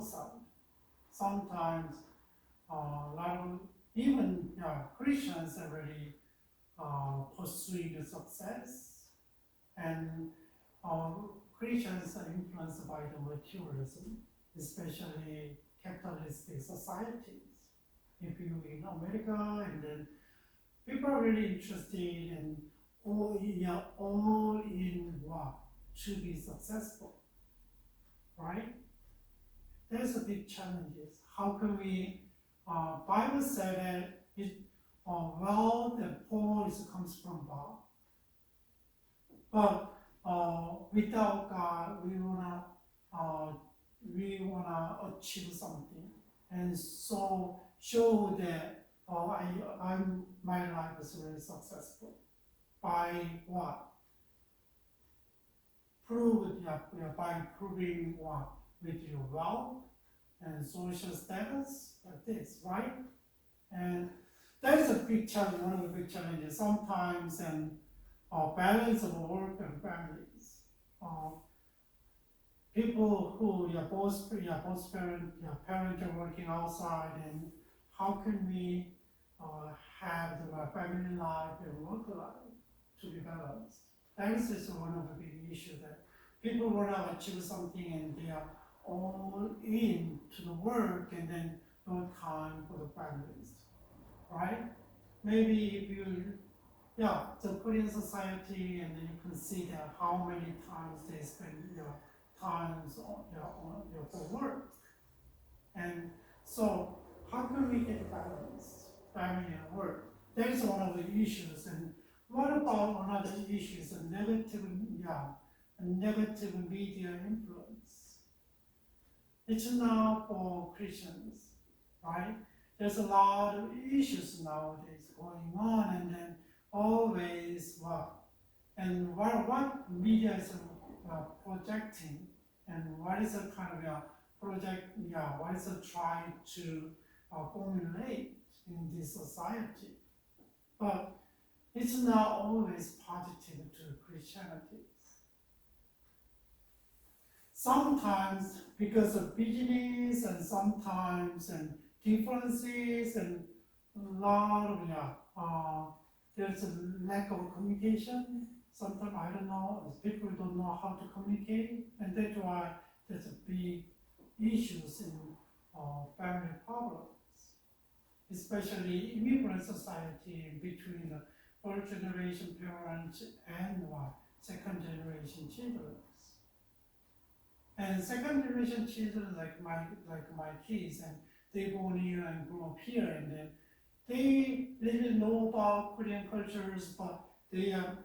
outside. Sometimes a lot of even Christians are really pursuing the success, and Christians are influenced by the materialism, especially capitalistic societies. If you in America, and then people are really interested in all in what to be successful, right? There's a big challenges. How can we? Bible said that wealth and poor comes from God, but without God, we wanna achieve something, and so show that my life is very successful by what? By proving what? With your wealth and social status, like this, right? And that is a big challenge, one of the big challenges sometimes, and balance of work and families. People who both parents are working outside, and how can we have the family life and work life to be balanced? That is just one of the big issues, that people want to achieve something and they are all in to the work, and then no time for the families, right? Maybe if you, the Korean society, and then you can see that how many times they spend times on for work, and so how can we get balance, family and work? That is one of the issues. And what about another issue? Is a negative media influence. It's not for Christians, right? There's a lot of issues nowadays going on, and then always what media is projecting, and what is a kind of project, what is it trying to formulate in this society. But it's not always positive to Christianity. Sometimes because of business, and sometimes and differences, and a lot of there's a lack of communication. Sometimes I don't know, people don't know how to communicate, and that's why there's a big issues in family problems, especially immigrant society between the first generation parents and second generation children. And second generation children like my kids, and they born here and grew up here, and then they little know about Korean cultures, but they're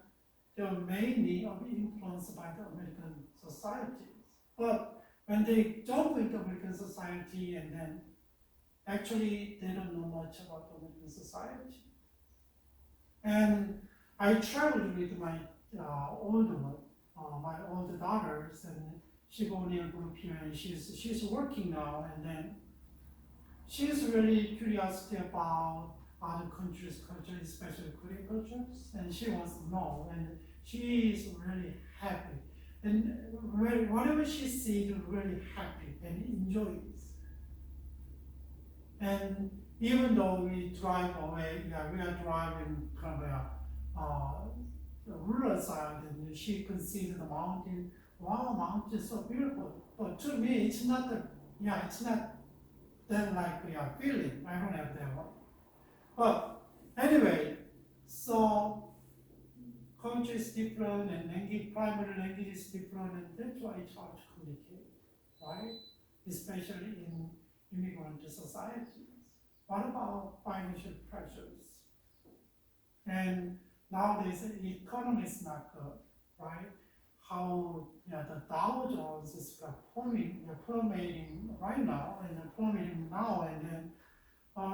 mainly influenced by the American societies. But when they jump into American society, and then actually they don't know much about the American society. And I traveled with my older daughters, and she born here, grew up here, and she's working now, and then she's really curious about other countries' culture, especially Korean cultures, and she wants to know, and she is really happy. And whatever she sees, really happy and enjoys. And even though we drive away, we are driving kind of the rural side, and she can see the mountain. Wow, mountain is so beautiful. But to me, it's not that like feeling. I don't have that one. But anyway, so culture is different, and primary language is different, and that's why it's hard to communicate, right? Especially in immigrant societies. What about financial pressures? And nowadays the economy is not good, right? How the Dow Jones is plummeting right now, and plummeting now, and then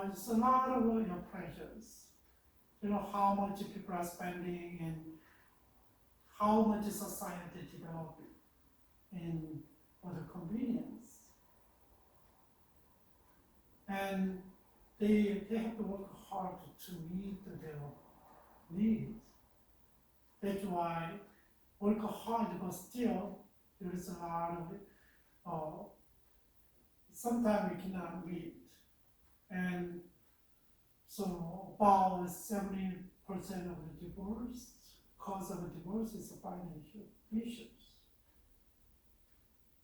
it's a lot of pressures. How much people are spending, and how much society developing in for the convenience. And they have to work hard to meet their needs. That's why work hard, but still there is a lot of sometimes we cannot meet. And so about 70% of the divorce, cause of divorce is financial issues.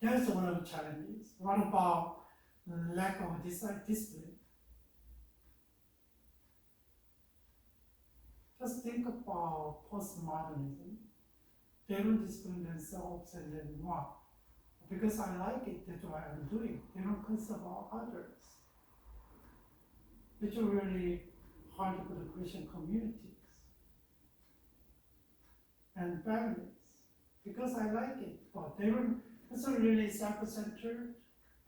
That's one of the challenges. What about lack of discipline? Just think about postmodernism. They don't discipline themselves and then what? Because I like it, that's why I'm doing. They don't consider about others. It's really hard for the Christian communities and families. Because I like it, but they don't, it's not really self-centered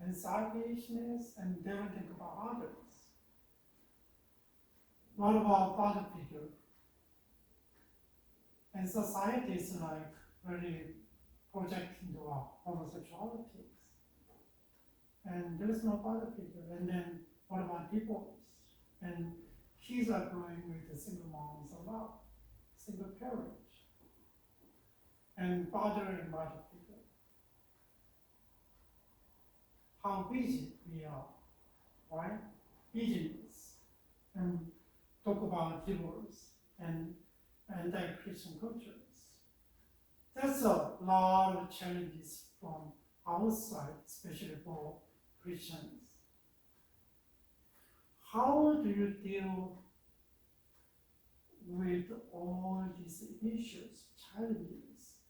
and selfishness, and they don't think about others. What about father figure? And society is like really projecting the homosexualities. And there's no father figure. And then what about divorce? And kids are growing with the single moms a lot, single parents. And father and mother figure. How busy we are, right? Busyness. And talk about divorce and anti-Christian cultures. That's a lot of challenges from outside, especially for Christians. How do you deal with all these issues, challenges?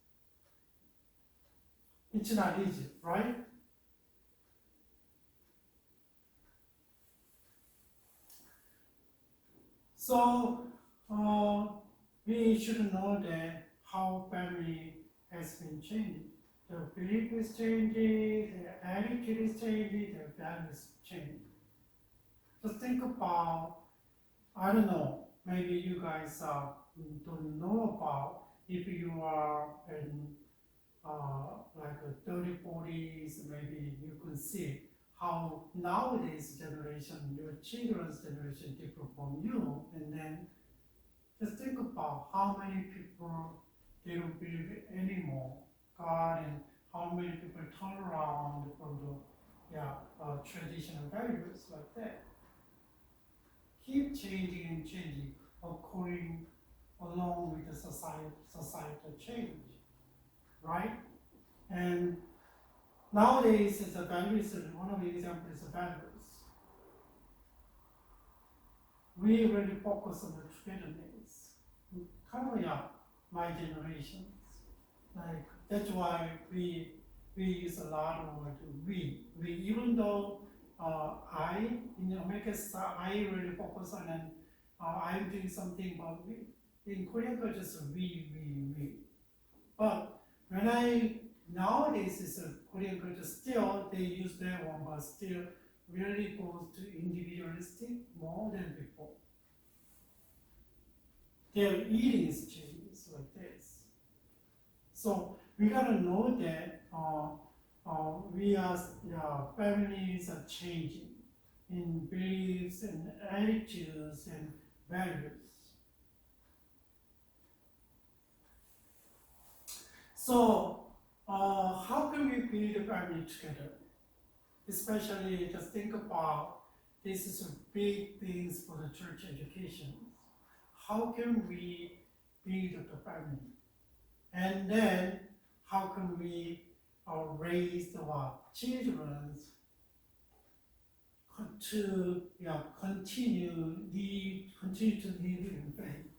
It's not easy, right? So, we should know that how family has been changing. The belief is changing, the attitude is changing, the values changing. Just think about, I don't know, maybe you guys don't know about if you are in like a 30, 40s, maybe you can see how nowadays generation, your children's generation different from you, and then just think about how many people they don't believe anymore God, and how many people turn around from the traditional values like that. Keep changing and changing according along with the societal change, right? And nowadays, the values, one of the examples is the values. We really focus on the togetherness. Kind of my generations. Like that's why we use a lot of word we. Even though I in America I really focus on and I'm doing something, but in Korean culture it's we. But when nowadays it's a Korean culture still they use that one, but still really goes to individualistic more than before. Their eating is changes like this. So we gotta know that we as families are changing in beliefs and attitudes and values. So how can we build a family together? Especially just think about this is a big things for the church education. How can we build up the family? And then how can we raise our children to continue to live in faith?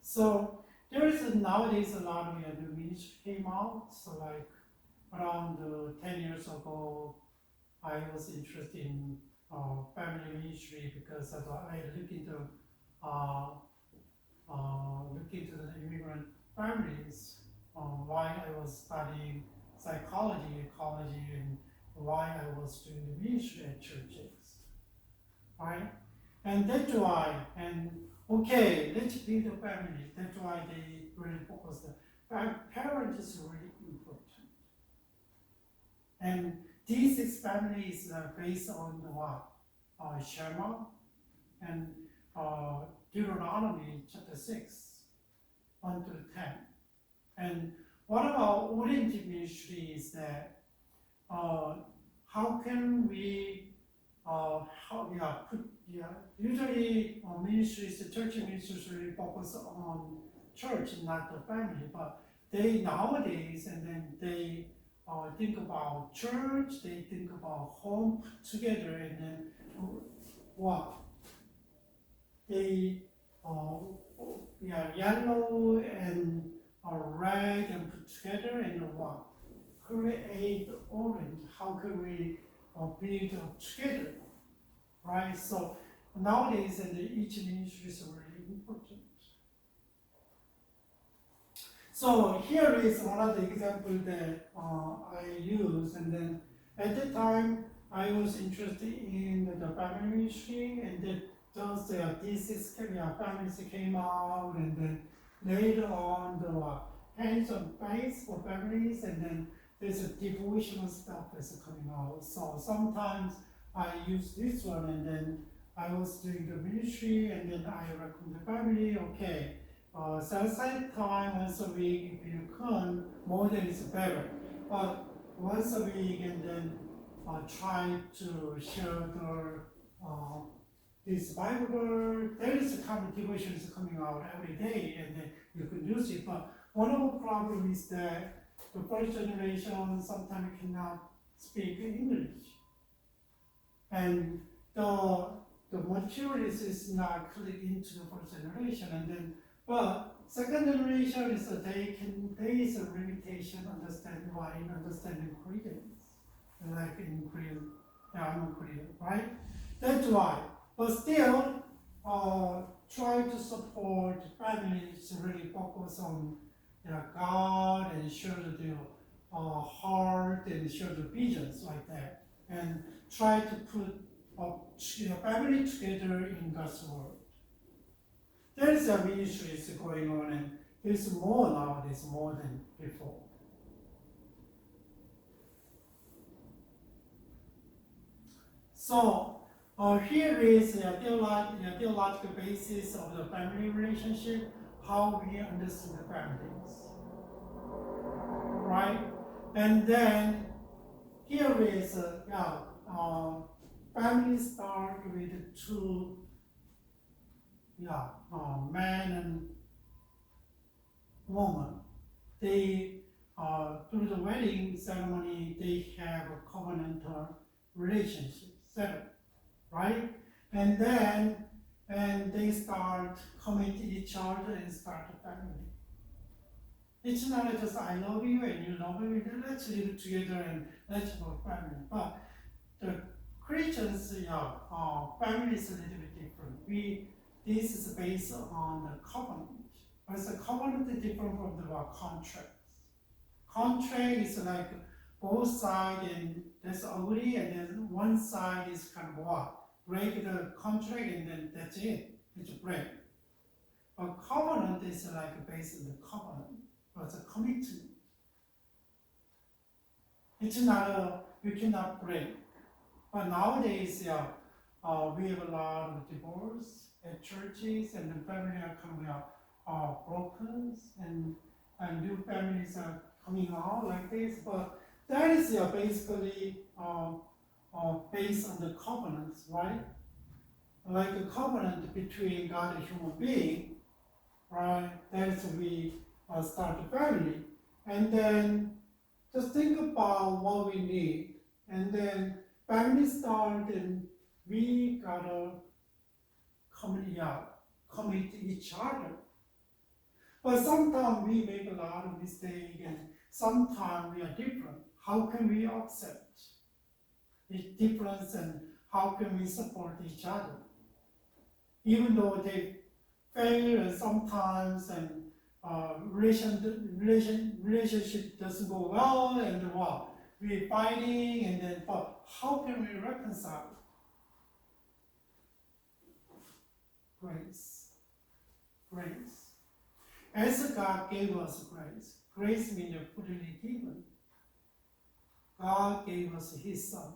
So there is nowadays a lot of new ministry came out. So like around 10 years ago, I was interested in family ministry because I look into the immigrant families while I was studying psychology, ecology, and why I was doing the ministry at churches, right? And that's why, okay, let's build a family. That's why they really focus on parents is really important. And these 6 families are based on the what? Shema and Deuteronomy chapter 6, 1 to 10. And what about Orange ministry is that how can we usually ministries, church ministries really focus on church, not the family, but they nowadays, and then they think about church, they think about home together, and then they yellow and red and put together and create orange. How can we build together, right? So nowadays, and each ministry is really important. So here is one of the examples that I use, and then at the time I was interested in the family ministry, and then those thesis families came out, and then later on the hands-on base for families, and then there's a devotional stuff that's coming out. So sometimes I use this one, and then I was doing the ministry, and then I recommend the family, okay, set aside time once a week if you can, more than is better. But once a week, and then try to share this Bible. There is a kind of devotions coming out every day, and then you can use it. But one of the problems is that the first generation sometimes cannot speak English, and the materials is not clicked into the first generation, and then but second generation is there is a limitation understanding Koreans, like in Korean, I'm a Korean, right? That's why. But still, try to support families to really focus on God and share their heart and share the visions like that, and try to put family together in God's word. There is a ministry going on, and there's more nowadays, more than before. So here is the theological basis of the family relationship, how we understand the families, right? And then here is families start with two man and woman. They through the wedding ceremony, they have a covenantal relationship set up, right? And then they start coming to each other and start a family. It's not just I love you and you love me, let's live together and let's have a family. But the Christians, family is a little bit different. This is based on the covenant. But the covenant is different from the contracts. Contract is like both sides, and that's agree, and then one side is kind of break the contract, and then that's it. It's a break. But covenant is like based on the covenant. But it's a commitment. It's not you cannot break. But nowadays, we have a lot of divorce at churches, and the family are coming out broken, and new families are coming out like this. But that is basically based on the covenants, right? Like a covenant between God and human being, right? That's we start a family, and then just think about what we need, and then family start, and we gotta commit to each other. But sometimes we make a lot of mistakes, and sometimes we are different. How can we accept the difference, and how can we support each other? Even though they fail, and sometimes, and relationship doesn't go well, and we're fighting, and then but how can we reconcile? Grace. As God gave us grace, grace means freely given. God gave us His Son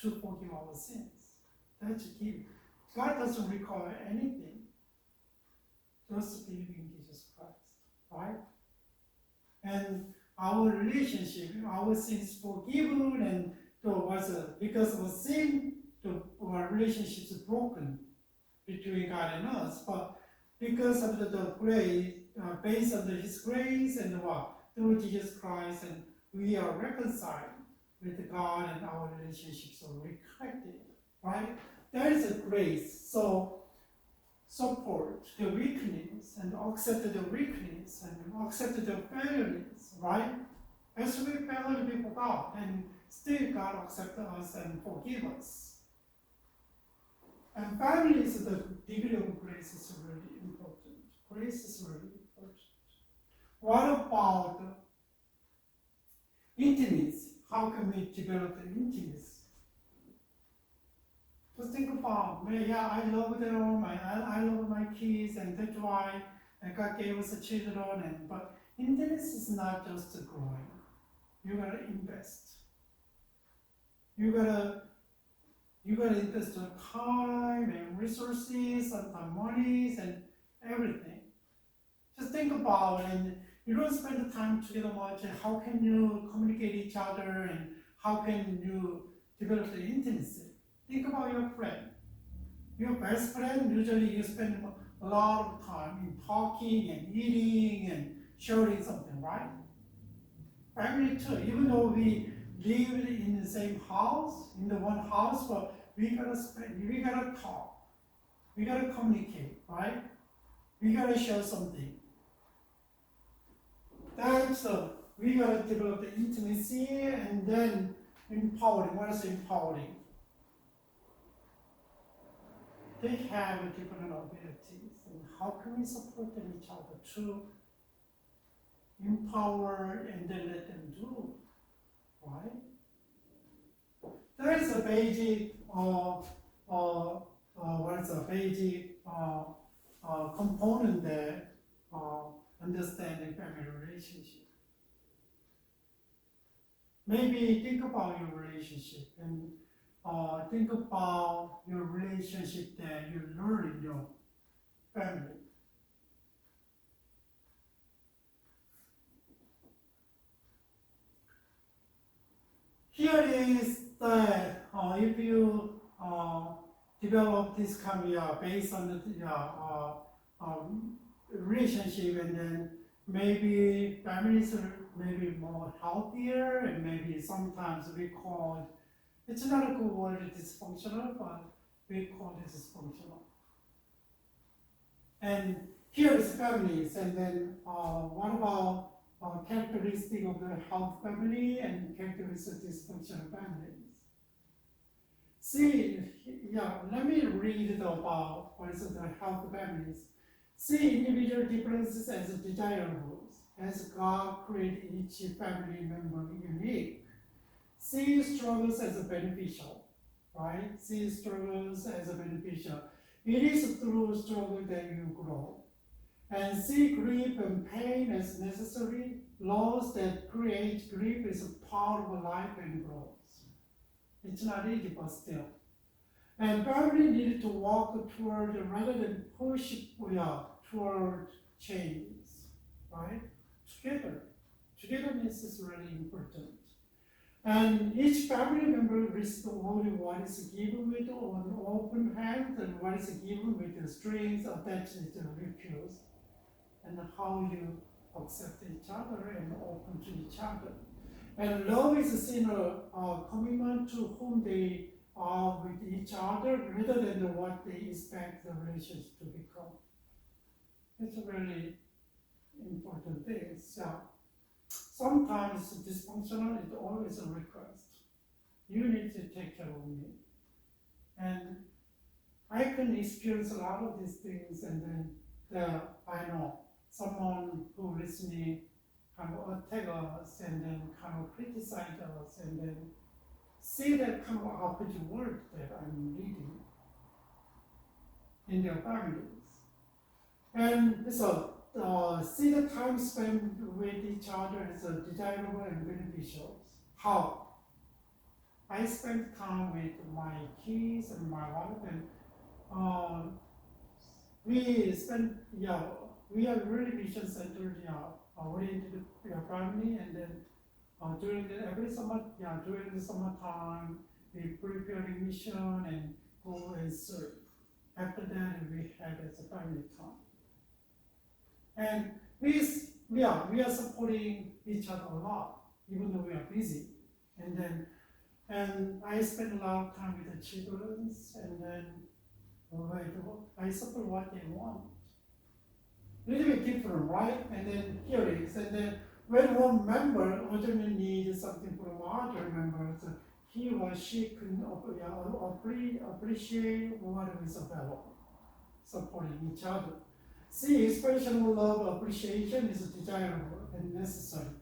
to forgive our sins. That's a gift. God doesn't require anything. Just believe in Jesus Christ, right? And our relationship, our sins forgiven, and because of sin, our relationship is broken between God and us. But because of the grace, based on His grace and through Jesus Christ, and we are reconciled with God, and our relationships are reconnected, right? There is a grace, so support the weakness and accept the weakness and accept the failures, right? As we fail before God, and still God accept us and forgive us. And family is the degree of grace is really important. Grace is really important. What about intimacy? How can we develop the intimacy? Just think about, I love them, I love my kids, and that's why God gave us children. But intimacy is not just growing. You gotta invest. You gotta invest your time and resources, sometimes monies and everything. Just think about, and you don't spend the time together much, and how can you communicate each other, and how can you develop the intimacy? Think about your friend. Your best friend, usually you spend a lot of time in talking and eating and sharing something, right? Family too, even though we live in the same house, in the one house, but we gotta talk, we gotta communicate, right? We gotta share something. That's we gotta develop the intimacy, and then empowering. What is empowering? They have different abilities, and how can we support each other to empower and then let them do, right? There is a basic, component there, understanding family relationship. Maybe think about your relationship, and think about your relationship that you learn in your family. Here is the, if you develop this kind of based on the relationship, and then maybe families are maybe more healthier, and maybe sometimes we call it, it's not a good word, dysfunctional, but we call it dysfunctional. And here is families, and then what about characteristic of the health family and characteristic of dysfunctional families? See, let me read about what is the health families. See individual differences as desirables, as God created each family member unique. See struggles as beneficial, right? See struggles as beneficial. It is through struggle that you grow. And see grief and pain as necessary. Loss that create grief is a part of life and growth. It's not easy, but still. And family needed to walk toward rather than push toward change, right? Together. Togetherness is really important. And each family member receives only what is given with an open hand, and what is given with the strings attached to the refuse, and how you accept each other and open to each other. And love is seen a commitment to whom they are with each other, rather than what they expect the relationship to become. It's a really important thing. So sometimes dysfunctional is always a request. You need to take care of me. And I can experience a lot of these things, and then I know someone who listening kind of attack us, and then kind of criticize us, and then see that kind of opposite word that I'm reading in their families. And so see the time spent with each other as desirable and beneficial. How? I spend time with my kids and my wife, and we spend we are really mission-centered, oriented family, and then during every summer, during the summertime, we prepare the mission and go and serve. After that, we had as a family time. And we are supporting each other a lot, even though we are busy. And I spend a lot of time with the children, and then I support what they want. A little bit different, right? And then here it is. And then when one member urgently needs something from other members, he or she can appreciate what is available, supporting each other. See, expression of love, appreciation is desirable and necessary.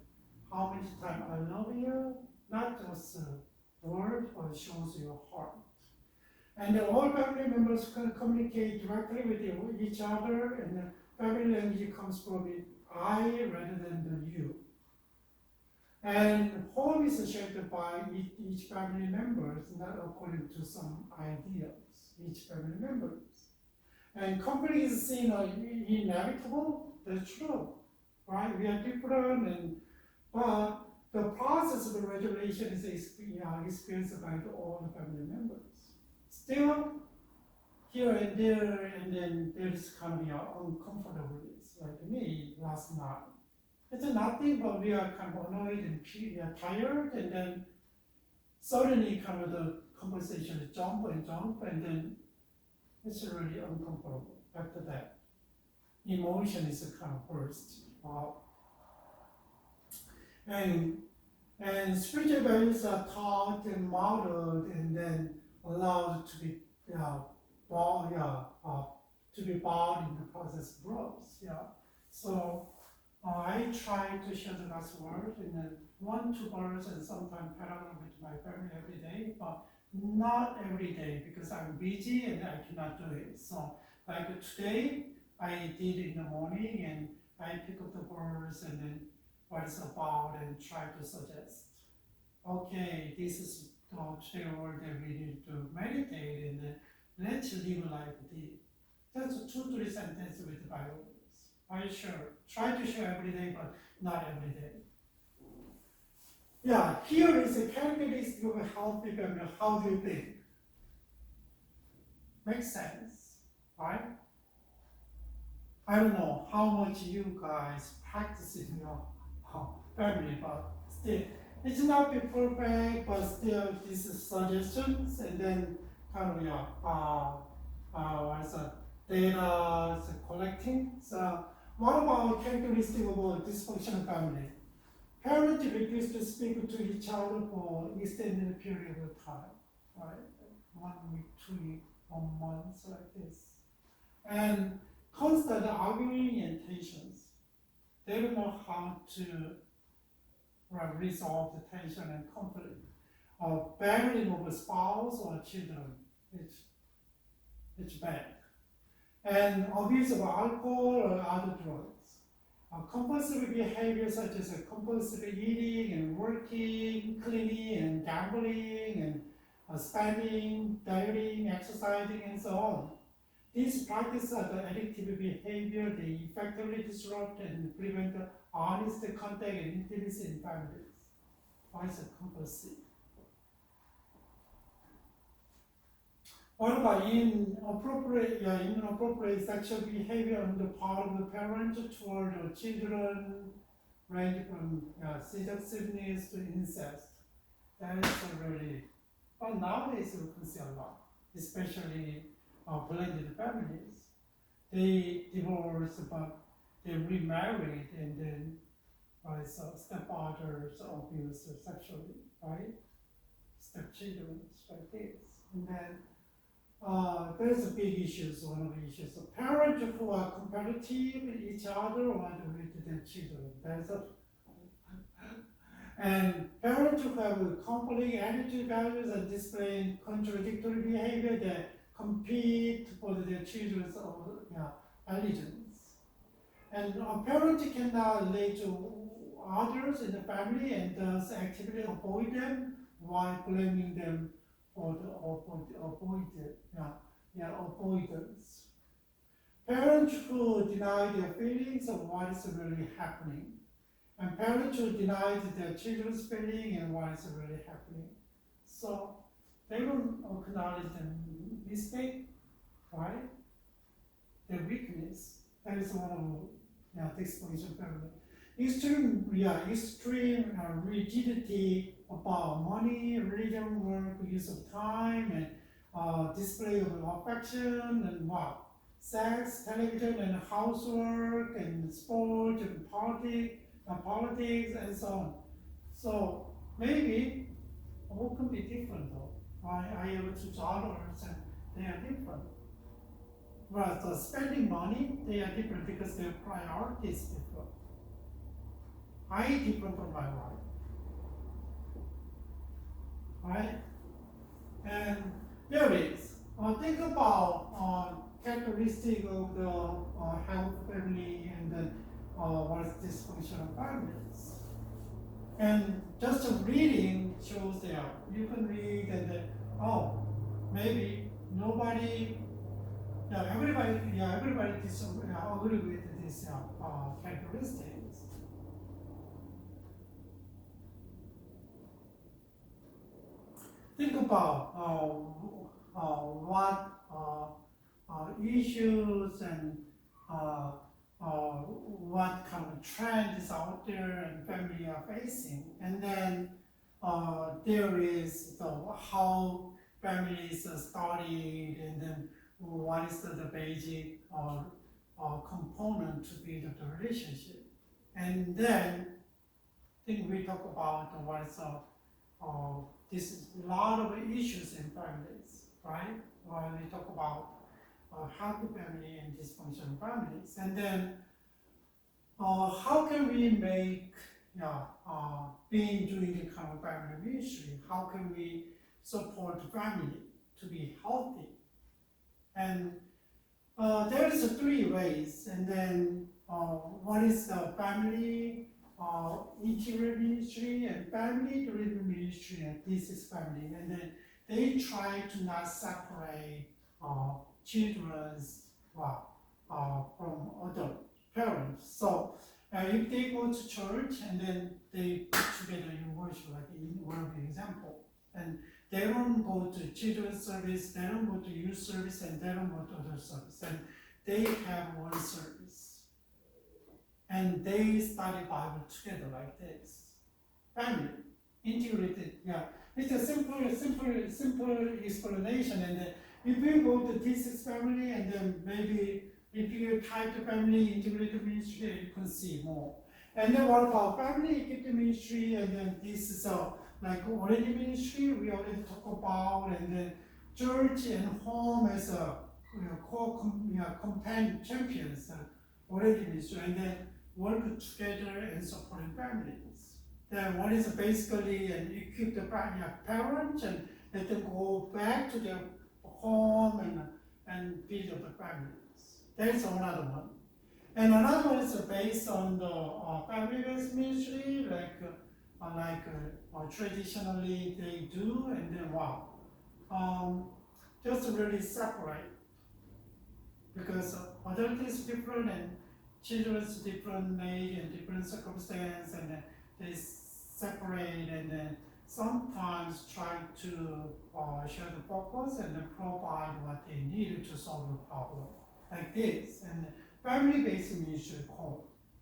How much time I love you, not just a word, but shows your heart. And all family members can communicate directly with each other, and the family language comes from I rather than the you. And home is shaped by each family members, not according to some ideals, each family members. And conflict is seen as inevitable, that's true, right? We are different, but the process of regulation is experienced by all the family members. Still, here and there, and then there's kind of uncomfortableness, like me last night. It's nothing, but we are kind of annoyed and tired, and then suddenly kind of the conversation jump, and then it's really uncomfortable after that. Emotion is kind of burst. Wow. And spiritual values are taught and modeled and then allowed to be bound in the process of growth. So I try to share the God's word in 1-2 verse and sometimes paragraph with my family every day, but not every day because I'm busy and I cannot do it. So like today, I did in the morning and I pick up the verse and then what it's about and try to suggest. Okay, this is today word that we need to meditate and then let's live like this. That's 2-3 sentences with the Bible. I try to share every day, but not every day. Here is a characteristic of a healthy family. How do you think? Makes sense, right? I don't know how much you guys practice in your family, but still, it's not be perfect, but still, this is suggestions, and then kind of what's that? Data collecting. So, what about characteristic of a dysfunctional family? Parents refuse to speak to each other for extended period of time, right? 1 week, 2 weeks, 1 month, like this. And constant arguing and tensions. They don't know how to resolve the tension and conflict. Or battling over spouse or children, it's bad. And abuse of alcohol or other drugs. Compulsive behavior such as compulsive eating and working, cleaning and gambling and spending, dieting, exercising, and so on. These practices are the addictive behavior. They effectively disrupt and prevent honest contact and intimacy in families. Why is it compulsive? What about inappropriate sexual behavior on the part of the parent toward the children, range from seductiveness to incest? That is really, but nowadays we can see a lot, especially blended families. They divorce, but they remarried, and then stepfathers abuse sexually, right? Stepchildren, like this, and then. There's a big issue, one of the issues. So parents who are competitive with each other or with their children. And parents who have conflicting attitude values and display contradictory behavior that compete for their children's allegiance. And a parent cannot relate to others in the family and thus actively avoid them while blaming them for the avoidance. parents who deny their feelings of what is really happening, and parents who deny their children's feeling and what is really happening. So they don't acknowledge the mistake, right? The weakness. That is one of the dysfunctional family. Extreme rigidity about money, religion, work, use of time, and display of affection, and what? Sex, television, and housework, and sport, and politics, and so on. So maybe all can be different though. I have two daughters, and they are different. But spending money, they are different because their priority is different. I different from my wife, right? And there is. Think about characteristic of the health family and then what is dysfunctional families. And just reading shows there. You can read and then, maybe nobody, everybody agree with these characteristics. Think about what issues and what kind of trends out there and family are facing, and then there is how families are studied, and then what is the basic component to build the relationship, and then I think we talk about what is this is a lot of issues in families, right? When we talk about healthy family and dysfunctional families, and then how can we make being doing the kind of family ministry? How can we support the family to be healthy? And there is three ways, and then one is the family interior ministry and family-driven ministry, and this is family. And then they try to not separate children's from other parents. So if they go to church and then they put together in worship, like in one of the example, and they don't go to children's service, they don't go to youth service, and they don't go to other service, and they have one service. And they study Bible together like this. Family, integrated, It's a simple explanation. And if you go to this family, and then maybe if you type the family integrated ministry, you can see more. And then what about family equipped ministry? And then this is like already ministry we already talked about, and then church and home as a companion champions already ministry, and then work together and supporting families. Then one is basically and equip the parents and let them go back to their home and build up the families. That's another one. And another one is based on the family-based ministry, like traditionally they do, and then just really separate, because adult is different and children's different age and different circumstance, and then they separate, and then sometimes try to share the focus and then provide what they need to solve the problem, like this. And family-based ministry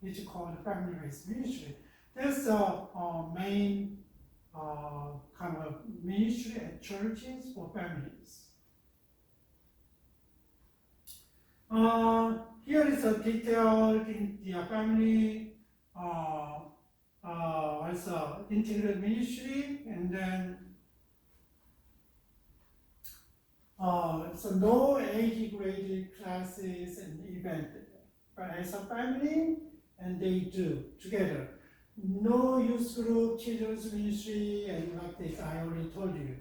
it's called family-based ministry. That's the main kind of ministry at churches for families. Here is a detailed in the family as a integrated ministry, and then so no age-graded classes and event, but as a family, and they do together. No youth group, children's ministry, and like this, I already told you.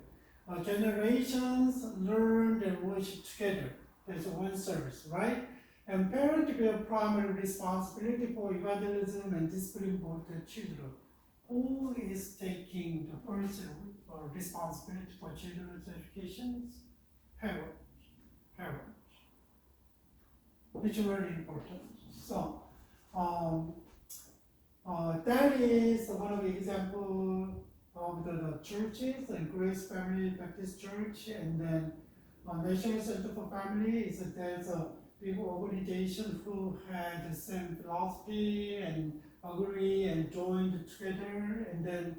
Generations learn and worship together. There's one service, right? And parents bear primary responsibility for evangelism and discipline both the children. Who is taking the first responsibility for children's education? Parents. It's very important. So that is one of the examples of the churches, and Grace Family Baptist Church, and then National Center for Family is there's a big organization who had the same philosophy and agree and joined together, and then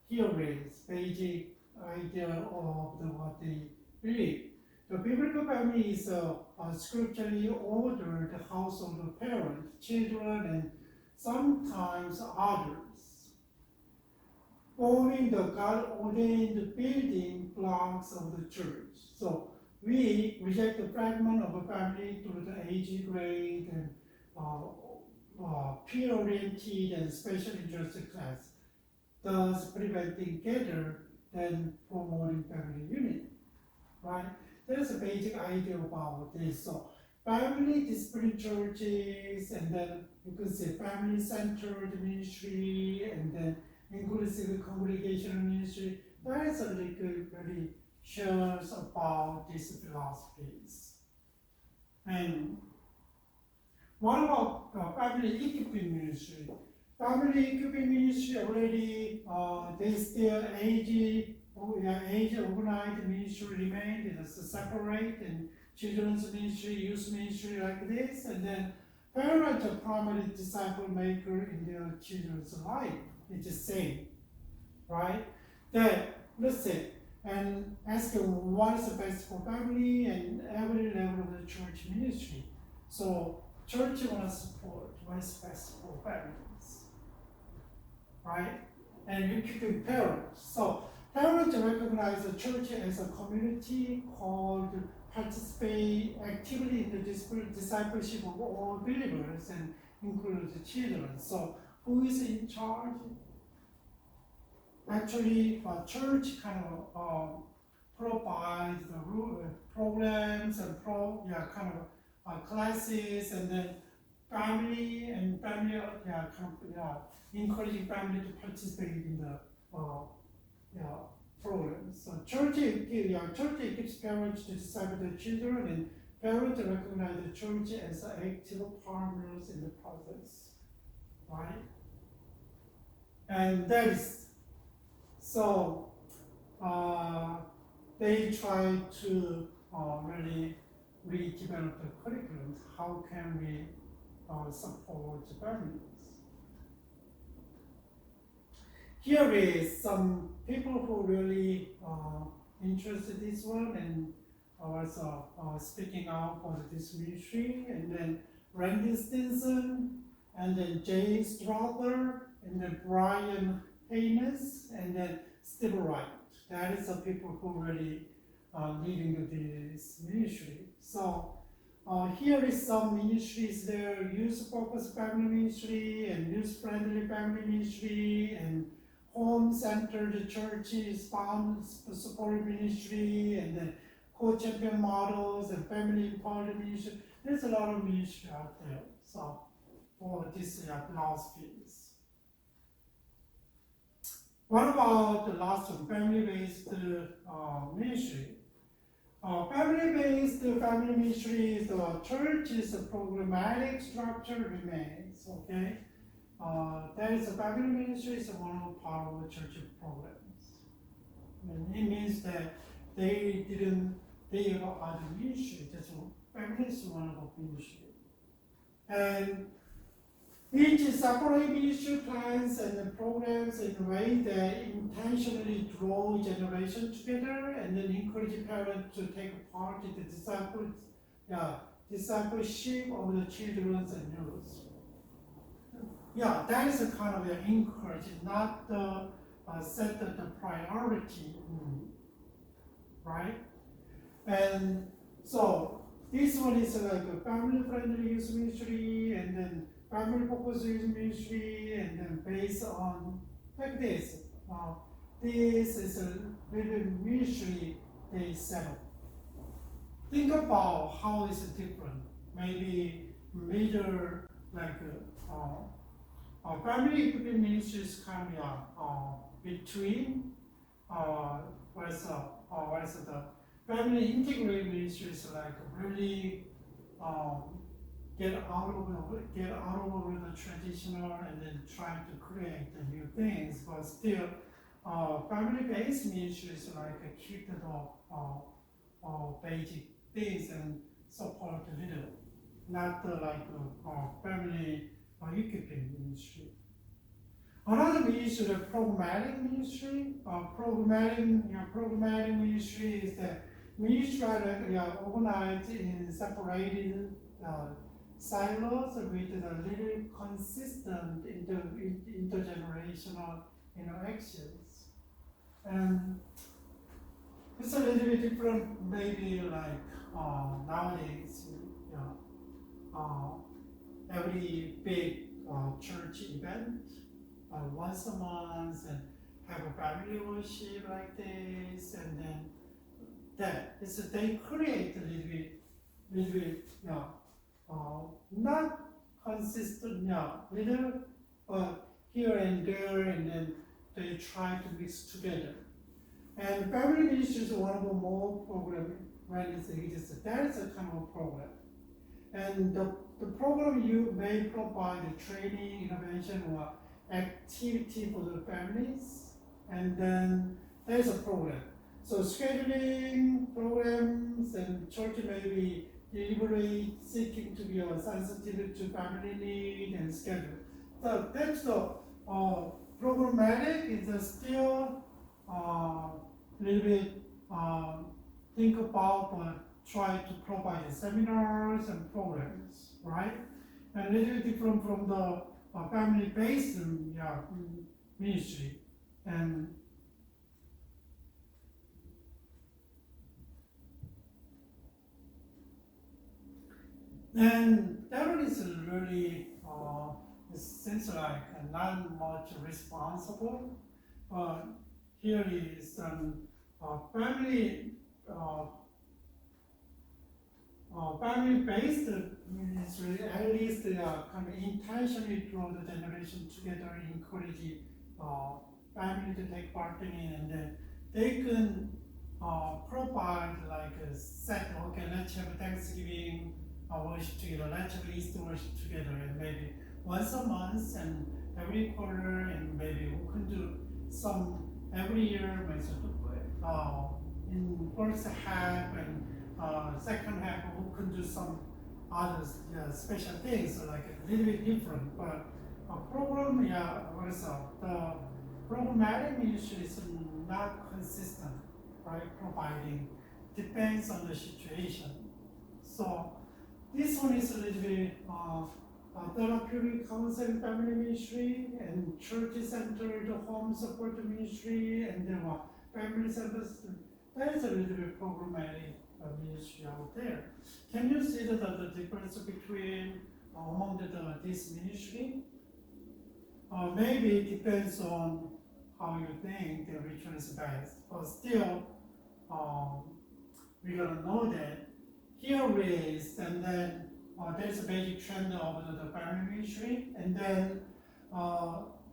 here is basic idea of what they believe. The biblical family is a scripturally ordered household of parents, children, and sometimes others, forming the God-ordained building blocks of the church. So we reject the fragment of a family through the age grade and peer-oriented and special interest class, thus preventing gather than promoting family unity, right? There's a basic idea about this. So family discipline churches, and then you could say family-centered ministry, and then inclusive congregational ministry. That is a little really shows about these philosophies. And what about family equipping ministry? Family equipping ministry already, they still age organized ministry remained. It is separate, and children's ministry, youth ministry like this, and then parents are primary disciple maker in their children's life. It's the same, right? Then let's say, and ask what is the best for family and every level of the church ministry. So church want to support what is best for families, right? And you keep parents. So parents recognize the church as a community called participate actively in the discipleship of all believers and include the children. So who is in charge? Actually, church kind of provides the programs and classes, and then family encouraging family to participate in the programs. So church equips parents to disciple their children, and parents recognize the church as active partners in the process, right? And that is so they try to really redevelop the curriculums. How can we support families? Here is some people who really interested in this one and also speaking out for this ministry, and then Randy Stinson, and then Jay Strother, and then Brian Haynes, and then Steve Wright. That is the people who really leading this ministry. So here is some ministries there: youth-focused family ministry, and youth-friendly family ministry, and home-centered churches, support ministry, and then co-champion models and family empowered ministry. There's a lot of ministry out there. So for these philosophies. What about the last one, family-based ministry? Family-based family ministry, the church's programmatic structure remains, okay? That is a family ministry is one part of the church programs. And it means that they have other ministry, that's family is one of the ministry. And each separate ministry plans and programs in a way that intentionally draw generations together and then encourage parents to take part in the discipleship of the children and youth. Yeah, that is a kind of encourage, not the set the priority, right? And so this one is like a family-friendly youth ministry, and then family-focused youth ministry, and then based on like this. This is a little ministry they set up. Think about how it's different. Maybe middle like family equipping ministry is kind of between what's the family integrated ministry is like really get out of the traditional and then try to create the new things, but still, family-based ministries like keep the basic things and support the little, not family equipping ministry. Another ministry, the programmatic ministry. Programmatic ministry is the ministry organized in separated silos with a little consistent intergenerational interactions. And it's a little bit different, maybe nowadays, every big church event once a month and have a family worship like this, and then they create a little bit, not consistent, little, but here and there, and then they try to mix together. And family ministry is one of the more program when it exists. That is a kind of program. And the program you may provide the training, innovation, or activity for the families, and then there's a program. So scheduling programs, and church may be deliberate, seeking to be sensitive to family need and schedule. So that's the programmatic is still little bit think about but try to provide seminars and programs, right? And a little bit different from the family-based ministry. And that one is really, it seems like not much responsible, but here is family-based ministry, at least kind of intentionally draw the generation together, encourage family to take part in it, and then they can provide like a set, okay, let's have Thanksgiving worship together, let's have Easter worship together, and maybe once a month and every quarter, and maybe we can do some every year, in first half and second half, we can do some other special things, like a little bit different. But a program, the programmatic ministry is not consistent, right? Providing depends on the situation. So this one is a little bit therapeutic counseling family ministry, and church-centered home support ministry, and then family service. That is a little bit programmatic ministry out there. Can you see the difference between among this ministry? Maybe it depends on how you think the ritual is best, but still, we're gonna know that here is, and then there's a basic trend of the family ministry, and then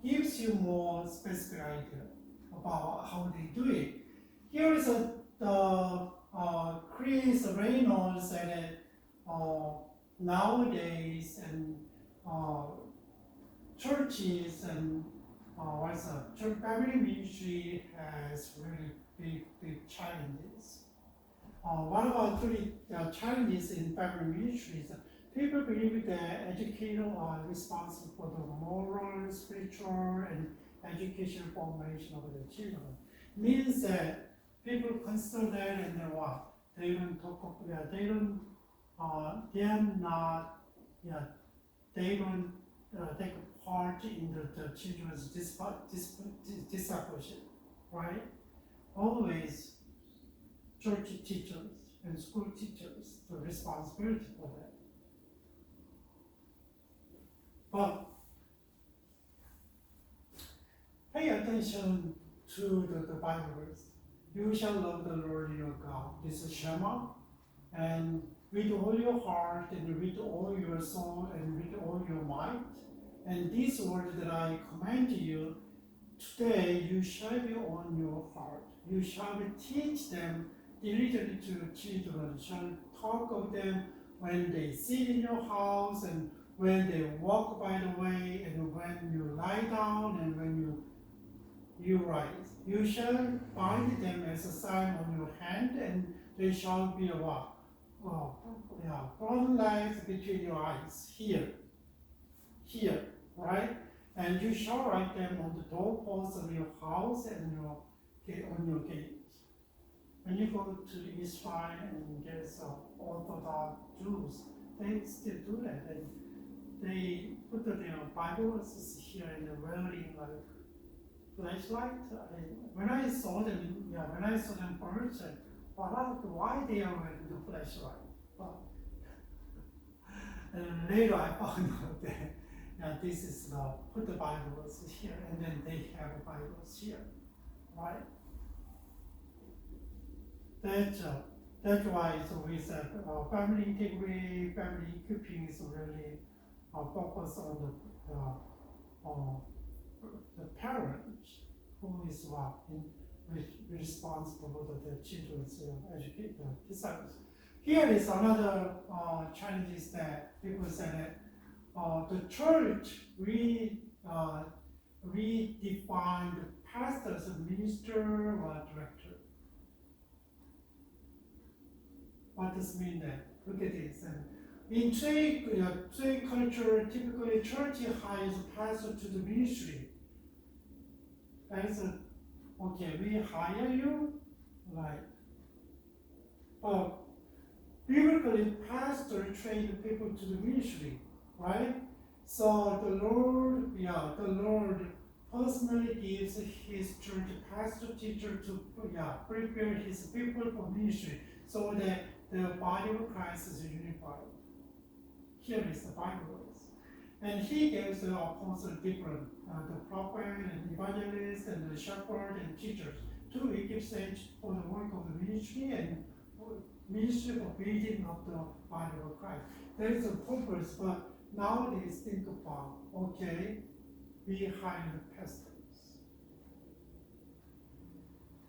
gives you more specific idea about how they do it. Here is the Chris Reynolds said nowadays, and churches and church family ministry has really big challenges. What about the challenges in family ministries? People believe that educators are responsible for the moral, spiritual, and educational formation of the children. Means that people consider that, and then what? They don't talk of, they don't take part in the children's discipleship, right? Always church teachers and school teachers the responsibility for that. But pay attention to the Bible verse. You shall love the Lord your God. This is Shema. And with all your heart, and with all your soul, and with all your might. And these words that I command to you, today you shall be on your heart. You shall teach them diligently to children, shall talk of them when they sit in your house, and when they walk by the way, and when you lie down, and when you rise. You shall bind them as a sign on your hand, and they shall be a what? Broad lines between your eyes, here, right? And you shall write them on the doorposts of your house and on your gates. When you go to Israel and there's Orthodox Jews, they still do that. And they put their Bibles here and they're wearing like flashlight. When I saw them first, why they are wearing the flashlight? And later I found out that this is put the Bibles here, and then they have Bibles here, right? That's why we said family integrity, family equipping is really focused on the parents who is responsible for the children's education disciples. Here is another challenge is that people say that the church redefined the pastor as a minister or director. What does it mean that? Look at this. And in Chui culture, typically church hires a pastor to the ministry. That is okay, we hire you, right? But biblically, pastor trained people to the ministry, right? So the Lord personally gives his church pastor teacher to prepare his people for ministry, so that the body of Christ is unified. Here is the Bible. And he gives the apostles different, the prophet and evangelist and the shepherd and teachers to equip saints for the work of the ministry and ministry of building of the body of Christ. There is a purpose, but nowadays think about, okay, we hire pastors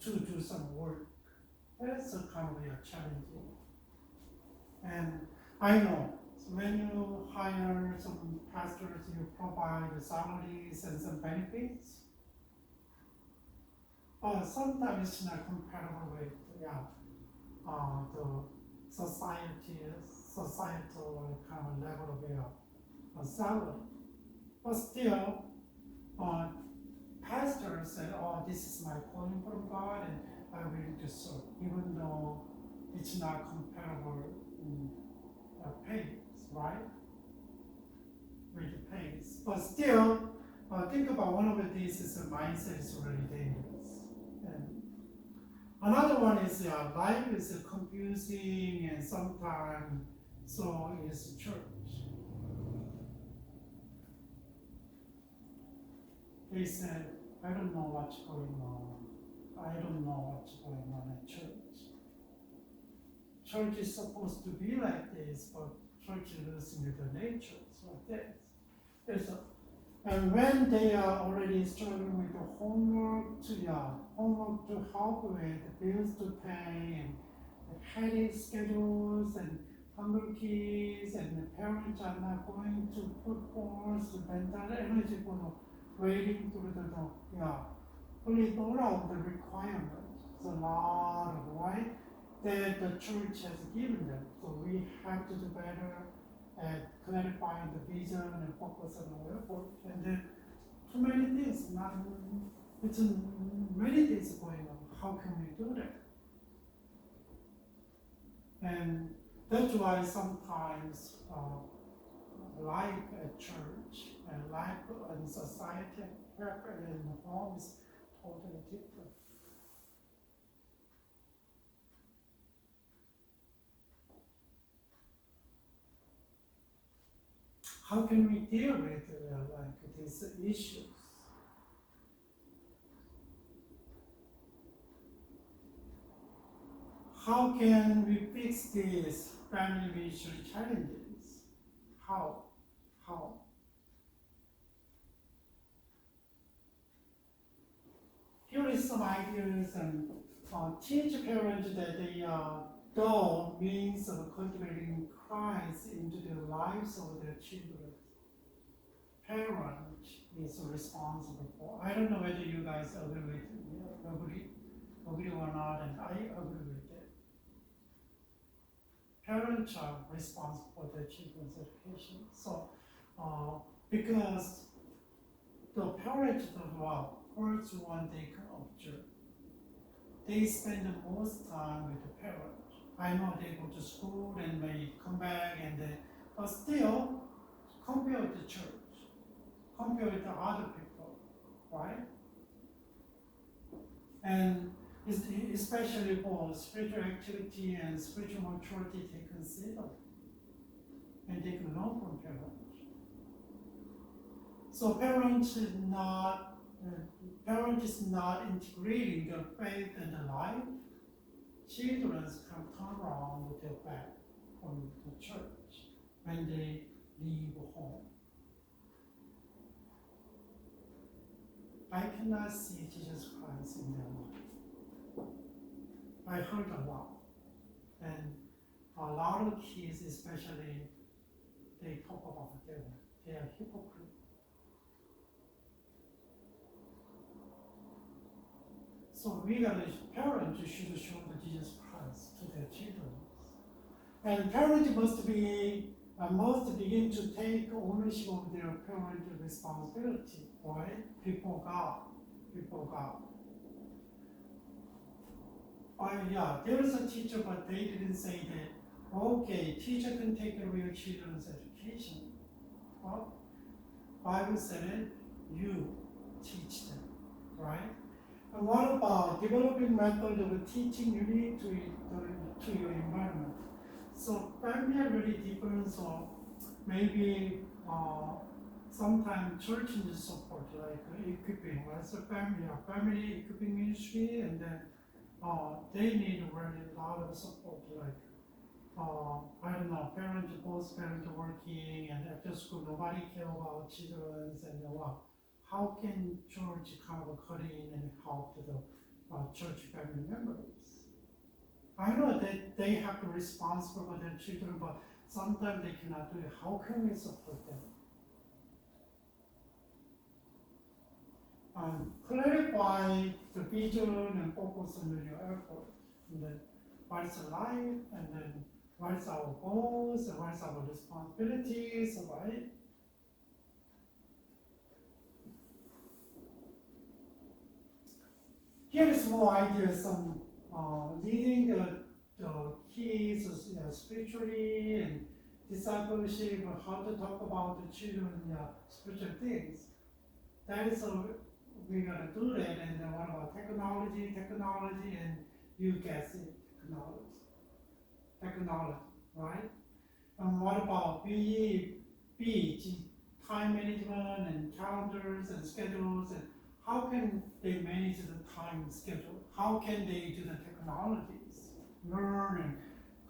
to do some work. That's a kind of challenging. And I know, so when you hire some pastors, you provide salaries and some benefits. But sometimes it's not compatible with the societal kind of level of salary. But still, pastors say, "Oh, this is my calling from God, and I will do so," even though it's not compatible in pays, right? With the pays. But still, think about one of these is the mindset is really dangerous. And another one is life is confusing, and sometimes so is church. They said, I don't know what's going on. I don't know what's going on at church. Church is supposed to be like this, but church is losing the nature. It's like this. And when they are already struggling with the homework to help with, bills to pay, and headache schedules, and hungry kids, and the parents are not going to put forth the mental energy for the waiting through fully thought out the requirements. It's a lot of right that the church has given them. So we have to do better at clarifying the vision and focus on the work. And then too many things, it's many things going on. How can we do that? And that's why sometimes life at church and life in society and in home is totally different. How can we deal with these issues? How can we fix these family ministry challenges? How? Here is some ideas and teach parents that the means of cultivating Christ into the lives of their children. Parent is responsible for. I don't know whether you guys agree or not, and I agree with that. Parents are responsible for their children's education. So, because the parents first one they can observe. They spend the most time with the parents. I know they go to school and may come back but still, compare with the church, compare with the other people, right? And especially for spiritual activity and spiritual maturity, they consider and they can learn from parents. So parents is not integrating their faith and the life. Children can turn around with their back from the church when they leave home. I cannot see Jesus Christ in their life. I heard a lot. And a lot of kids, especially, they talk about them. They are hypocrites. So we are parents should show the Jesus Christ to their children. And parents must begin to take ownership of their parental responsibility, right? Before God. There is a teacher, but they didn't say that, okay, teacher can take care of your children's education. Well, Bible said it, you teach them, right? And what about developing method of teaching unique to your environment? So family are really different, so maybe sometimes church needs support, like equipping, right? So family equipping ministry, and then they need really a lot of support, like I don't know, both parents working, and after school nobody care about children, and how can church kind of cut in and help the church family members? I know that they have to be responsible for their children, but sometimes they cannot do it. How can we support them? Clarify the vision and focus on your effort. And then what's the life, and then what's our goals, and what's our responsibilities, right? Here is more ideas on leading the kids spiritually and discipleship, how to talk about the children spiritual things. That is we're gonna do that. And then what about technology, and you guess it, technology, right? And what about time management and calendars and schedules, and how can they manage the time schedule? How can they do the technologies, learn and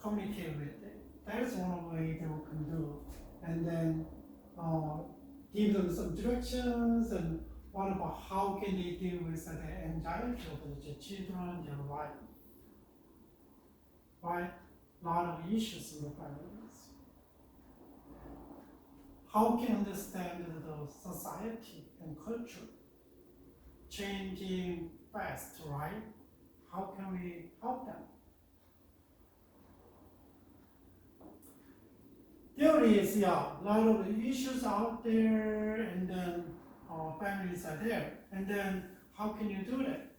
communicate with it? That is one way they can do. And then give them some directions, and what about how can they deal with the anxiety of the children, their life? Right? A lot of issues in the families. How can understand the society and culture changing fast, right? How can we help them? There is a lot of issues out there, and then families are there, and then how can you do that?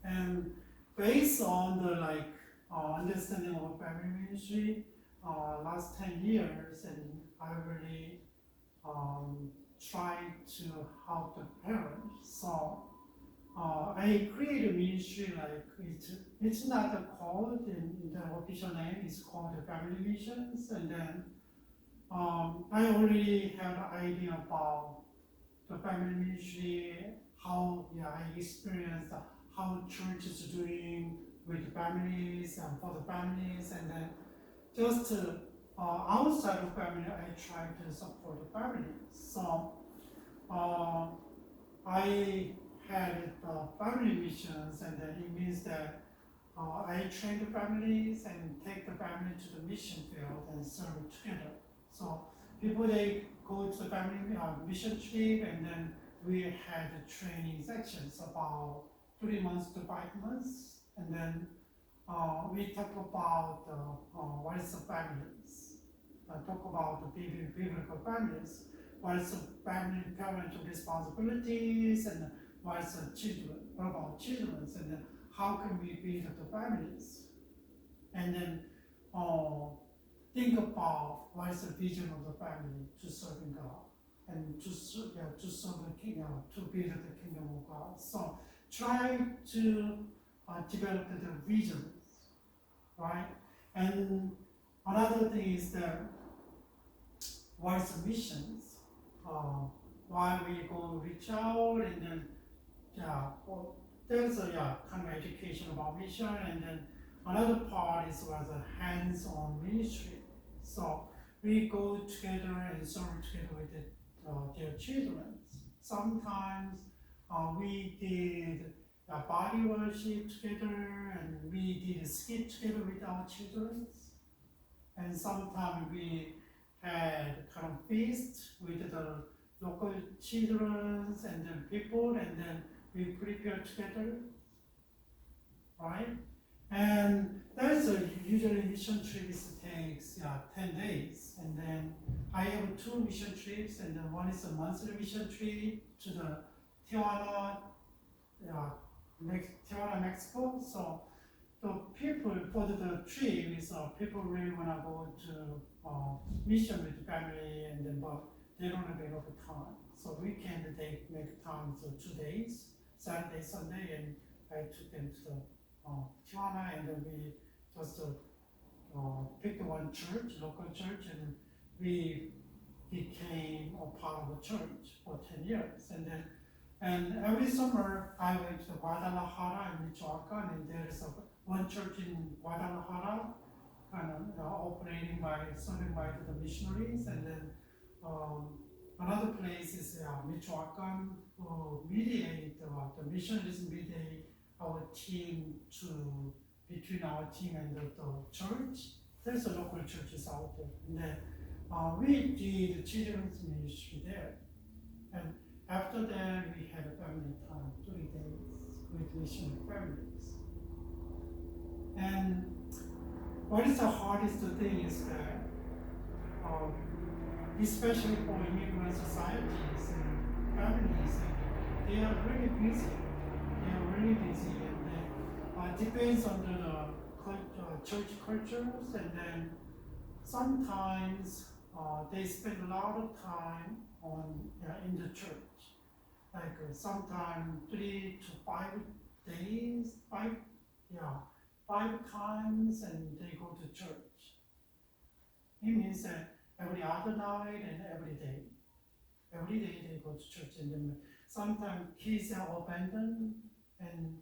And based on the understanding of family ministry, last 10 years, and I really try to help the parents. So I created a ministry, like it's not a called in the official name, it's called the Family Missions. And then I already have an idea about the family ministry, how I experienced how church is doing with families and for the families, and then just outside of family, I try to support the family. So I had family missions, and then it means that I train the families and take the family to the mission field and serve together. So before they go to the family mission trip, and then we had the training sections about 3 months to 5 months, and then we talk about what is the families, talk about the biblical families, what is the family parental responsibilities, and what is the children, what about children, and then how can we build the families, and then think about what is the vision of the family to serve God and to serve the kingdom, to build the kingdom of God. So try to develop the visions, right? And another thing is that what is the missions? Why we go reach out, and then there's a kind of education about mission, and then another part is was a hands-on ministry. So we go together and serve together with their children. Sometimes we did body worship together, and we did a skit together with our children. And sometimes we had kind of feast with the local children and then people, and then we prepare together, right? And that's usually mission trips takes 10 days, and then I have 2 mission trips, and then one is a monthly mission trip to the Tijuana, Mexico. So the people for the trip is people really wanna go to mission with the family, and then but they don't have enough time. So weekend they make time, so 2 days, Saturday, Sunday, and I took them to the Tijuana, and then we just picked one church, local church, and we became a part of the church for 10 years. And every summer I went to Guadalajara and Michoacan, and there is one church in Guadalajara, kind of operating by, serving by the missionaries, and then another place is Michoacan, who mediate the missionaries mediate our team to between our team and the church. There's a local churches out there, and then we did children's ministry there. And after that, we had a family time, 3 days with missionary families. And what is the hardest thing is that, especially for immigrant societies and families, they are really busy. And depends on the church cultures, and then sometimes they spend a lot of time in the church, like sometimes 3 to 5 days, 5 times, and they go to church. It means that every other night and every day they go to church, and then sometimes kids are abandoned, and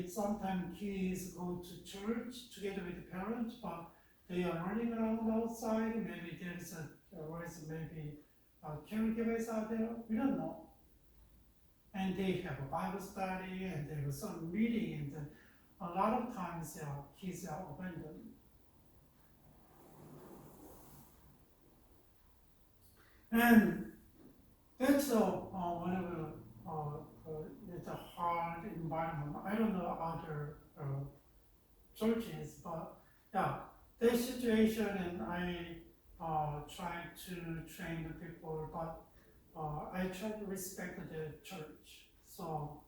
sometimes kids go to church together with the parents, but they are running around outside. Maybe there's maybe caregivers out there. We don't know. And they have a Bible study, and there was some meeting, and a lot of times kids are abandoned. And that's one of the it's a hard environment. I don't know other churches, but their situation, and I try to train the people, but I try to respect the church. So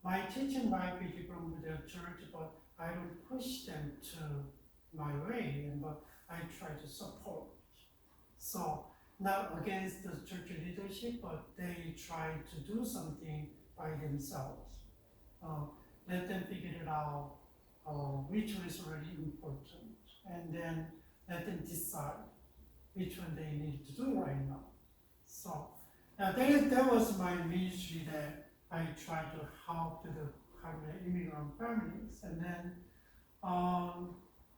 my teaching might be different with the church, but I don't push them to my way, but I try to support. So not against the church leadership, but they try to do something by themselves. Let them figure it out which one is really important, and then let them decide which one they need to do right now. So that was my ministry, that I try to help the immigrant families, and then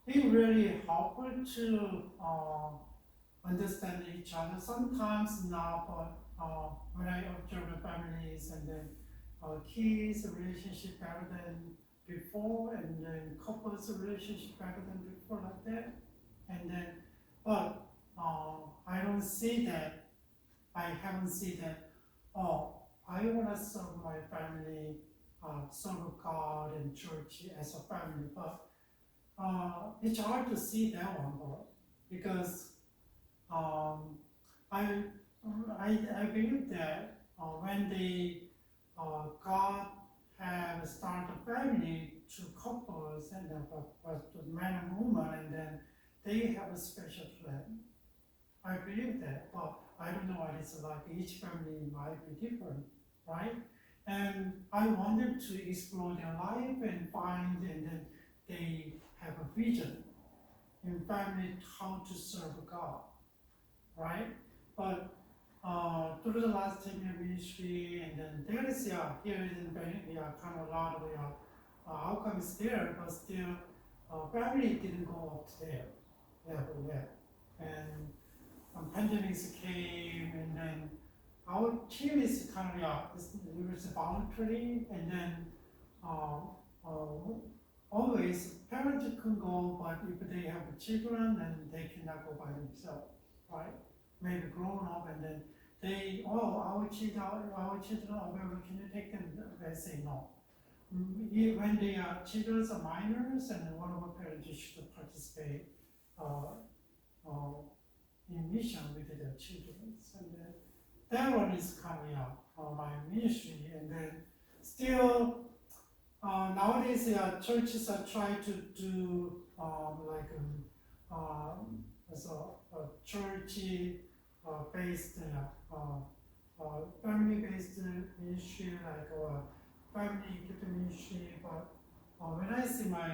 it really helpful to understand each other. Sometimes now, but when I observe the families, and then kids' relationship better than before, and then couples relationship better than before, like that. And then, but I don't see that. I haven't seen that. Oh, I want to serve my family, serve God and church as a family, but it's hard to see that one, but because I I believe that when they God have started a family, two couples, and the man and woman, and then they have a special plan. I believe that, but I don't know what it's like. Each family might be different, right? And I wanted to explore their life and find, and then they have a vision in family how to serve God, right? But through the last 10-year ministry, and then there is, here in Benny, kind of a lot of outcomes there, but still, family didn't go up to there level yet. And pandemics came, and then our team is kind of, it's voluntary, and then always parents can go, but if they have children, then they cannot go by themselves, right? Maybe grown up, and then our children are available, can you take them? They say no. When they are children are minors, and one of our parents should participate in mission with their children. And then that one is coming up my ministry, and then still nowadays churches are trying to do as a church based family based ministry, like family ministry, but when I see my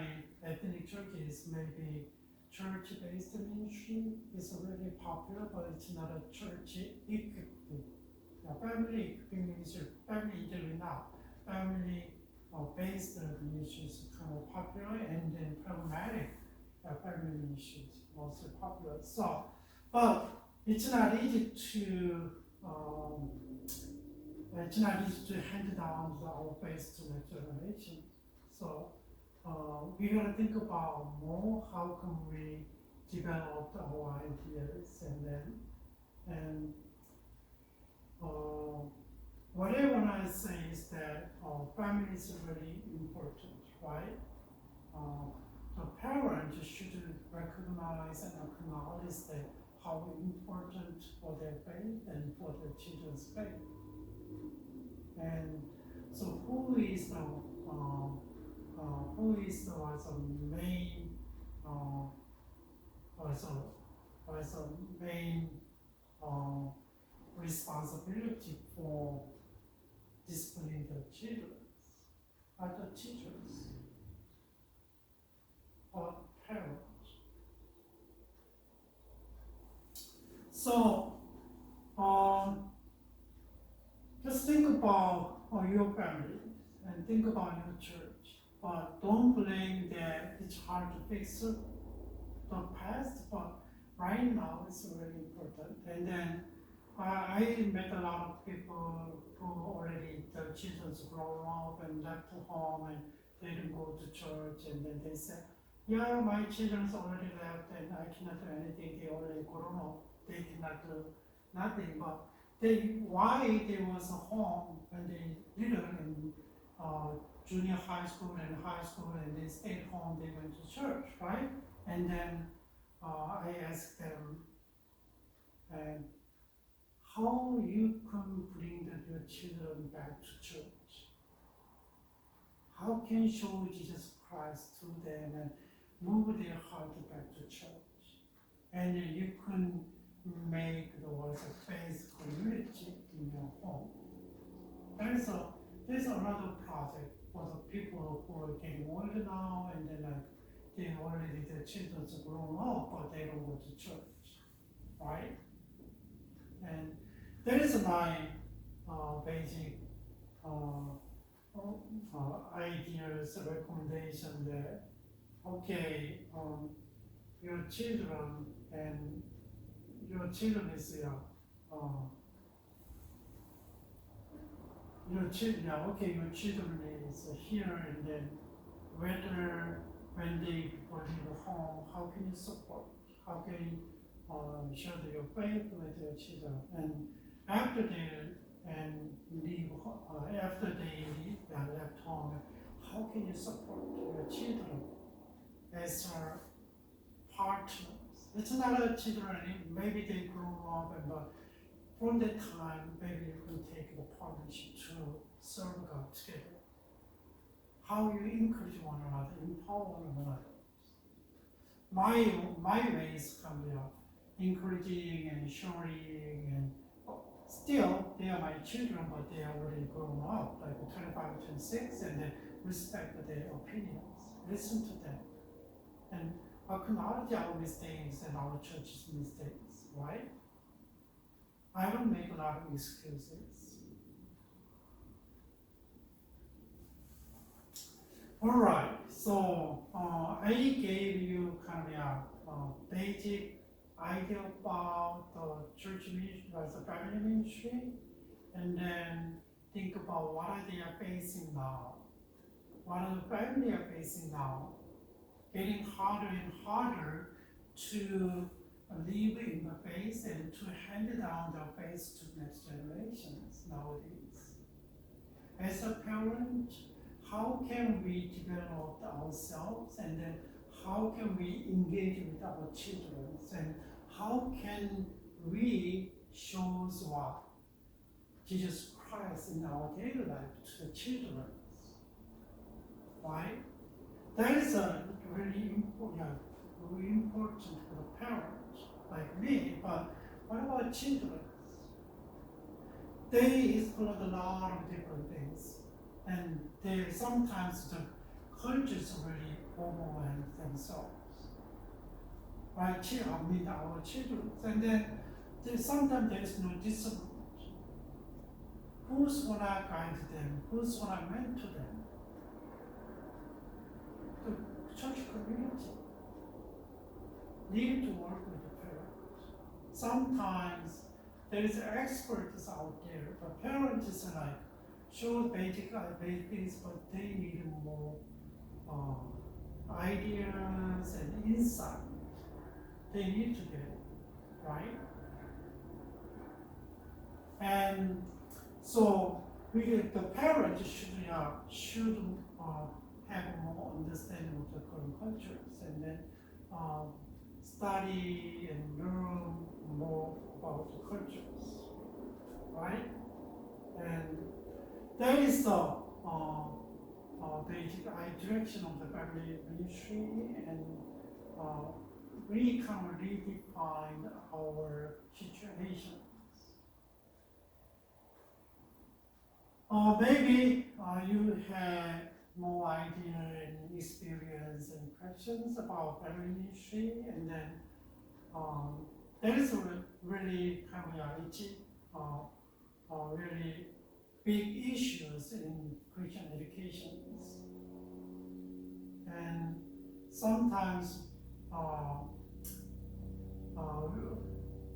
ethnic churches, maybe church-based ministry is already popular, but it's not a church equipping. Family equipping ministry, family interview now, family-based ministry is kind of popular, and then pragmatic family ministry is also popular. So, but it's not easy to hand down our faith to next generation. So. We gotta think about more how can we develop our ideas, and what I wanna say is that family is really important, right? The parents should recognize and acknowledge that how important for their faith and for their children's faith. And so who is the main responsibility for disciplining the children? Are the teachers or parents? So just think about your family and think about your church. But don't blame that it's hard to fix the past, but right now it's really important. And then I met a lot of people who already, the children's grown up and left home, and they didn't go to church, and then they said, yeah, my children's already left and I cannot do anything, they already grown up, they cannot do nothing. But why they was home when they little in junior high school and they stayed home, they went to church, right? And then I asked them, and how you can bring your children back to church? How can you show Jesus Christ to them and move their heart back to church? And you can make the words of faith community in your home. There's another project for the people who are getting older now, and then they already, their children's grown up, but they don't go to church, right? And that is my basic ideas, recommendation that, okay, your children is your children is here, and then whether when they leave home, how can you support? How can you share your faith with your children? And after they leave, after they left home, how can you support your children as partners? It's not a children, maybe they grow up, but from that time, maybe you can take the partnership to serve God together. How you encourage one another, empower one another. My ways can be encouraging and showing, and still they are my children, but they are already grown up, like 25, 26, and they respect their opinions. Listen to them, and acknowledge our mistakes and our church's mistakes, right? I don't make a lot of excuses. All right, so I gave you kind of a basic idea about the church ministry, as a family ministry, and then think about what are they facing now, what are the family are facing now, getting harder and harder to live in the faith and to hand down the faith to next generations nowadays. As a parent, how can we develop ourselves, and then how can we engage with our children, and how can we show what Jesus Christ in our daily life to the children? Right? That is a really important for the parents like me, but what about children? They explore a lot of different things, and they sometimes the cultures really overwhelm themselves. Right? I mean our children, and then sometimes there is no discipline. Who's gonna guide them? Who's gonna mentor them? The church community need to work with the parents. Sometimes there is experts out there, but parents is like show basic things, but they need more ideas and insight. They need to get it, right? And so the parents should have more understanding of the current cultures, and then study and learn more about the cultures, right? And that is the basic direction of the family ministry, and we can redefine our situations. Maybe you have more idea and experience and questions about family ministry, and then there is a really really big issues in Christian educations, and sometimes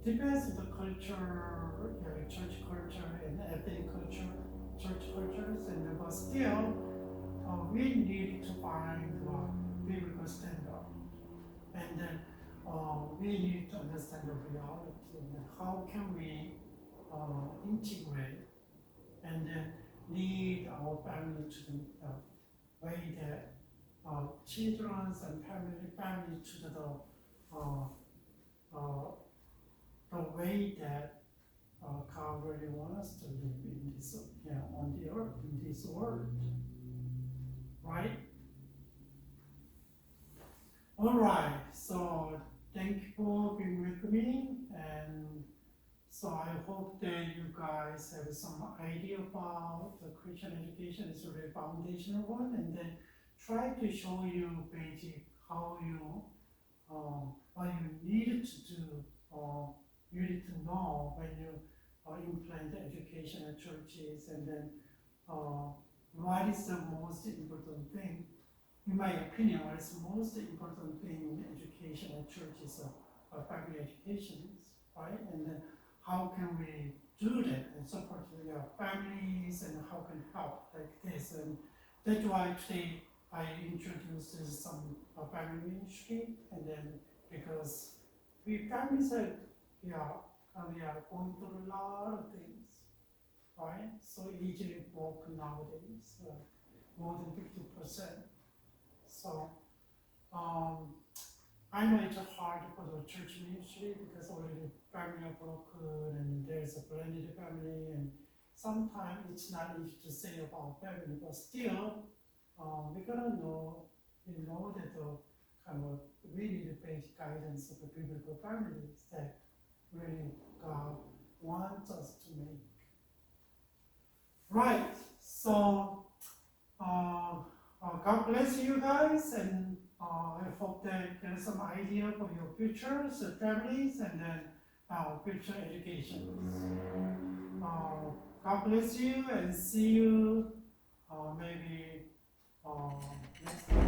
depends on the culture, church culture and ethnic culture, church cultures, and but still we need to find biblical standard, and then we need to understand the reality, and how can we integrate and then lead our family to the way that children and family to the way that God really wants us to live in this on the earth, in this world, right? All right. So thank you for being with me, and so I hope that you guys have some idea about the Christian education. It's a very foundational one, and then try to show you basic how you what you need to do, or you need to know when you implement education at churches, and then what is the most important thing. In my opinion, what is the most important thing in education at churches are family educations, right? And then how can we do that and support your families, and how can help like this? And that's why today I introduced some family ministry, and then because we families are, we are going through a lot of things, right? So easily broke nowadays, more than 50%. So I know it's hard for the church ministry because already family are broken and there's a blended family, and sometimes it's not easy to say about family, but still we gotta know, we know that the kind of really the basic guidance of the biblical families that really God wants us to make. Right, so God bless you guys, and I hope that there's some idea for your futures, families, and then future education. God bless you, and see you maybe next time.